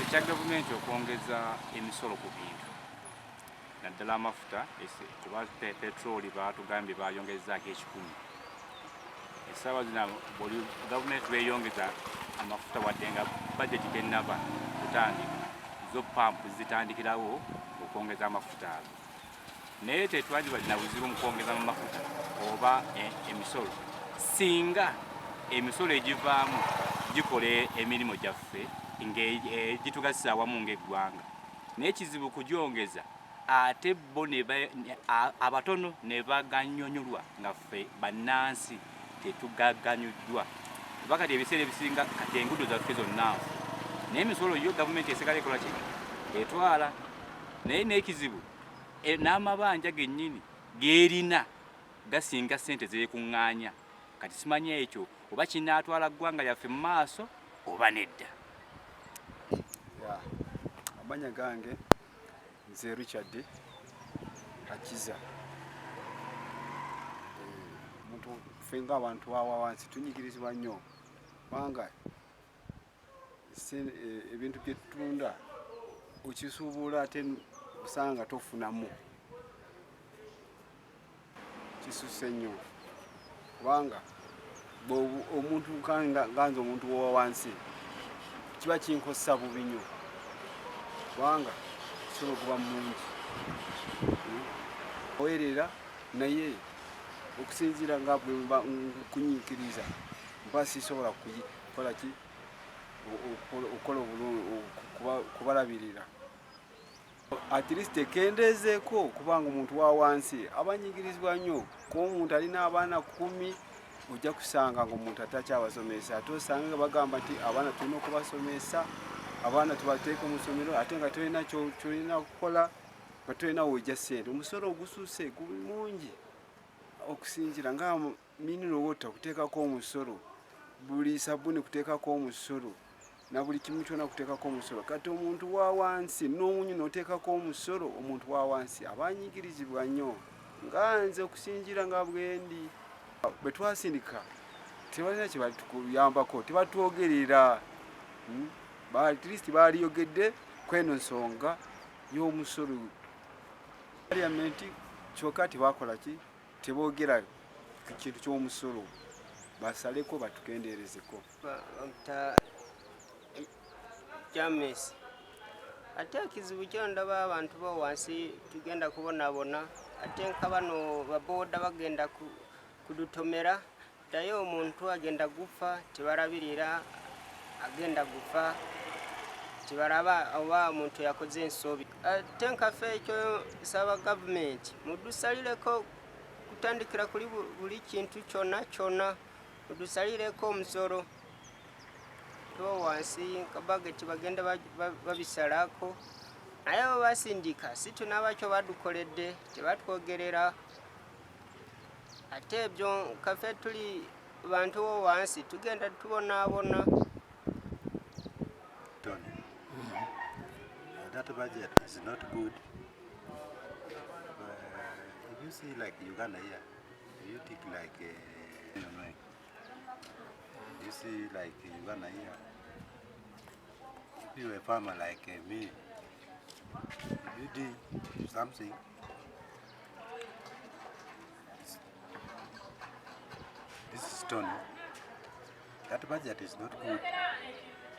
ekya gavumenti okwongeza emisolo ku bintu naddala amafuta kuba petroli baatugambye bayongezaako 10%. Essaawa zino buli gavumenti beeyongeza amafuta wadde nga bajeti tennaba kutandika zo pampu zitandikirawo okwongeza amafuta ago, naye tetwagiba na buzibu mu kwongeza mu mafuta oba emisolo singa emisolo egivaamu gikola emirimu gyaffe ng'egitugasa awamu ng'eggwanga. Naye kizibu kugyongeza ate bo abatono ne baganyonyolwa nga ffe bannansi tetugaganyuddwa. Kuba kati ebiseera ebisinga kati enguudo zaffe zonna nfu, naye emisolo yo gavumenti esigala ekola ki? Etwala. Naye n'ekizibu n'amabanja gennyini g'erina gasinga ssente zeekuŋŋaanya. Kati simanya ekyo oba kinaatwala ggwanga lyaffe mu maaso oba nedda. Amanya gange nze Richard Akiza. Omuntu ffe ng'abantu awa wansi tunyigirizibwa nnyo kubanga ebintu bye tutunda okisuubula ate usanga tofunamu. Kisusse nnyo kubanga omuntu nganze omuntu wa wansi kiba kinkosa bubi nnyo kubanga kisobola okuba mungi owerera naye okusinziira nga bwe kunyiikiriza mba sisobola kukola ki okukola kubalabirira. At least ekendeezeeko kubanga omuntu wa wansi abanyigirizibwa nnyo. Kuba omuntu alina abaana 10 ojja kusanga ng'omuntu atakyabasomesa, ate osanga nga bagamba nti abaana tulina okubasomesa, abaana tubateeka mu ssomero ate nga tolina kyolina kukola, nga tolina wojja ssente. Omusolo ogusuuse mungi okusinziira nga mineral water kuteekako omusolo, buli sabbuuni kuteekako omusolo, na buli kimu kyonna kuteekako omusolo. Kati omuntu wa wansi n'omunyu n'oteekako omusolo, omuntu wa wansi abanyigirizibwa nnyo. Nga nze okusinziira nga bwendi bwe twasindika tebalina kye batukuyambako, tebatwogerera. At least baaliyogedde kweno nsonga y'omusolo. Paliamenti kyokka tebakola ki? Teboogera ku kintu ky'omusolo, basaleko batukendeerezeko. James ate ekizibu kyo ndaba abantu bo wansi tugenda kubonabona, ate nka bano baboda bagenda kudutomera, naye omuntu agenda gufa tebalabirira, agenda gufa tebalaba oba omuntu yakoze ensobi. Ate nkaffe ekyo saba gavumenti mudusalireko kutandikira kuli buli kintu kyonna mudusalireko omusolo. Wansi kabageti bagenda babisalako, naye abo basindika si tunabakyo badukoledde tebatwogerera. Ate ebyo kaffe tuli bantu bo wansi tugenda tubonaabona. That budget is not good. If you see like Uganda here, you take like you see like Uganda here, if you're a farmer like me, if you do something, this is Tony. That budget is not good.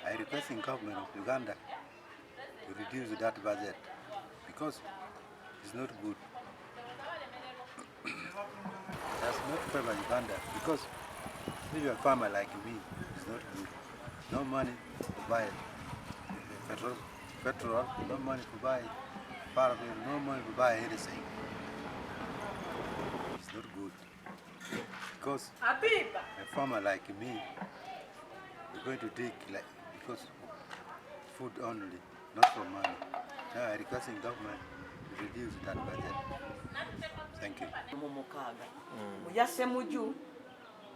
I request in government of Uganda to reduce that budget because it's not good. That's not favor Uganda because if you're a farmer like me, it's not good. No money to buy petrol, no money to buy paraffin, no money to buy anything. It's not good. Because a farmer like me is going to dig like because of food only, not for money. Now I request in government to reduce that budget. Thank you. Muyasemuju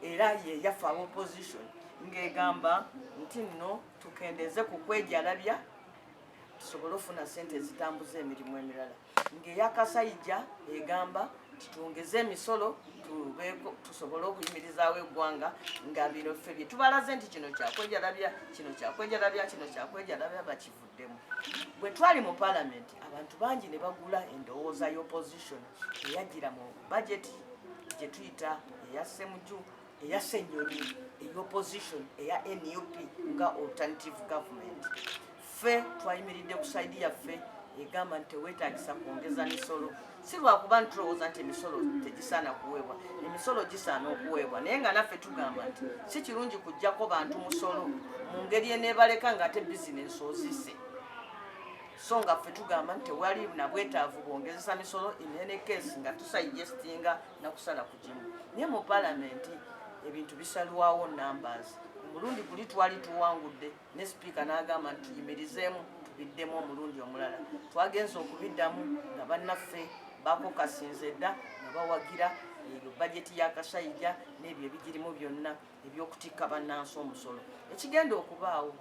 era ye yafa opposition ngegamba nti nno tukendeze ku kwejalabya tusobole ofuna sente zitambuza emirimu emirala. Ngeyakasayija egamba twongeze emisolo tusobole okuyimirizaawo eggwanga nga bino ffe bye tubalaze nti kino kyakwejalabya kino kyakwejalabya kino kyakwejalabya bakivuddemu. Bwe twali mu paalamenti abantu bangi ne bagula endowooza y'opposition eyajjira mu budget gye tuyita eya ssemuju eya ssenyonyi ey'opposition eya NUP nga alternative government. Ffe twayimiridde ku saidi yaffe egamba nti teweetaagisa kwongeza misolo, si lwakuba ntulowooza nti emisolo tegisaana kuweebwa, emisolo gisaana okuweebwa, naye nga naffe tugamba nti si kirungi kuggyako bantu musolo mu ngeri eneebaleka ng'ate bizinensi ozise. So nga ffe tugamba nti tewali na bwetaavu bwongezesa misolo in any case nga tusaijestinga na kusala ku gimu. Naye mu paalamenti ebintu bisalwawo numbers. Omulundi guli twali tuwangudde ne sipiika n'agamba nti tuyimirizeemu tubiddemu omulundi omulala. Twagenza okubiddamu nga bannaffe bakokasinze dda nga bawagira eyo bajeti ya Kasayija n'ebyo ebigirimu byonna ebyokutikka bannansi omusolo. Ekigenda okubaawo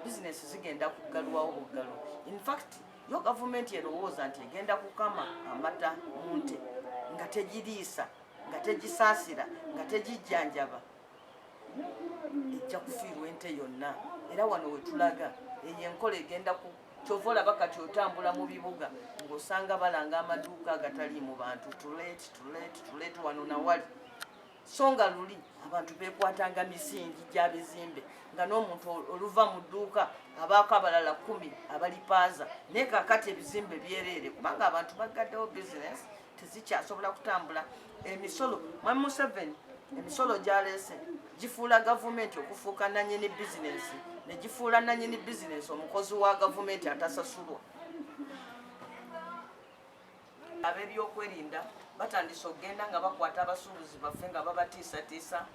bizinesi zigenda kugalwawo buggalo. In fact yo gavumenti erowooza nti egenda kukama amata mu nte nga tegiriisa nga tegisaasira nga tegijjanjaba, ejja kufiirwa ente yonna. Era wano we tulaga eyo enkola egenda ku kyova olaba kati otambula mu bibuga ng'osanga balanga amaduuka agatali mu bantu tuleeti wano nawali. So nga luli abantu beekwatanga misingi gya bizimbe nga n'omuntu oluva mu dduuka abaako abalala 10 abalipaaza, naye kaakati ebizimbe byereere kubanga abantu bagaddewo bizinesi tezikyasobola kutambula. Emisolo Mwami Museveni emisolo gyaleese gifuula gavumenti okufuuka nannyini bizinesi ne gifuula nannyini bizinesi omukozi wa gavumenti atasasulwa. Ab'ebyokwerinda batandise okugenda nga bakwata abasuubuzi baffe nga babatiisatiisa,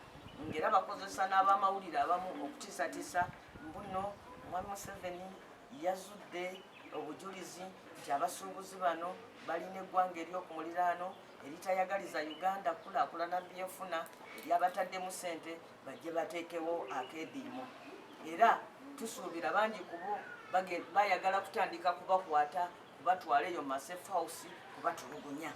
ng'era bakozesa n'abamawulire abamu okutiisatiisa mbuno Mwami Museveni yazudde obujulizi nti abasuubuzi bano balina eggwanga ery'okumuliraano eritayagaliza Uganda kulaakulana byefuna eryabataddemu ssente bajje bateekewo akeediimo. Era tusuubira bangi ku bo bayagala kutandika kubakwata kubatwala eyo Safe House kubatulugunya.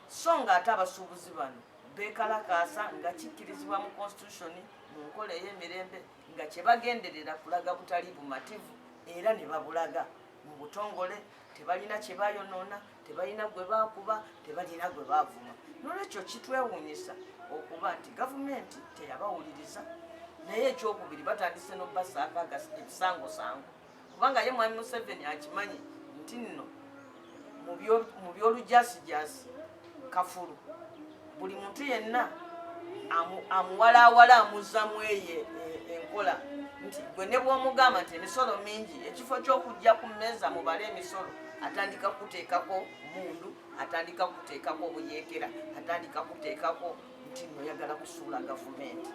So nga ate abasuubuzi bano beekalakaasa nga kikkirizibwa mu constitution mu nkola ey'emirembe nga kye bagenderera kulaga butali bumativu era ne babulaga mu butongole. Tebalina kye bayonoona, tebalina gwe baakuba, tebalina gwe baavuma. N'olwekyo kitwewuunyisa okuba nti gavumenti teyabawuliriza, naye ekyokubiri batandise n'obbasaako ebisangosango kubanga ye Mwami Museveni akimanyi nti nno mu by'olujasijaasi kafulu buli muntu yenna amuwalaawala amuzzamu eyo enkola nti gwe ne bw'omugamba nti emisolo mingi ekifo ky'okujja ku mmeeza mubale emisolo atandika kuteekako mundu, atandika kuteekako obuyeekera, atandika kuteekako nti nno oyagala kusuula gavumenti.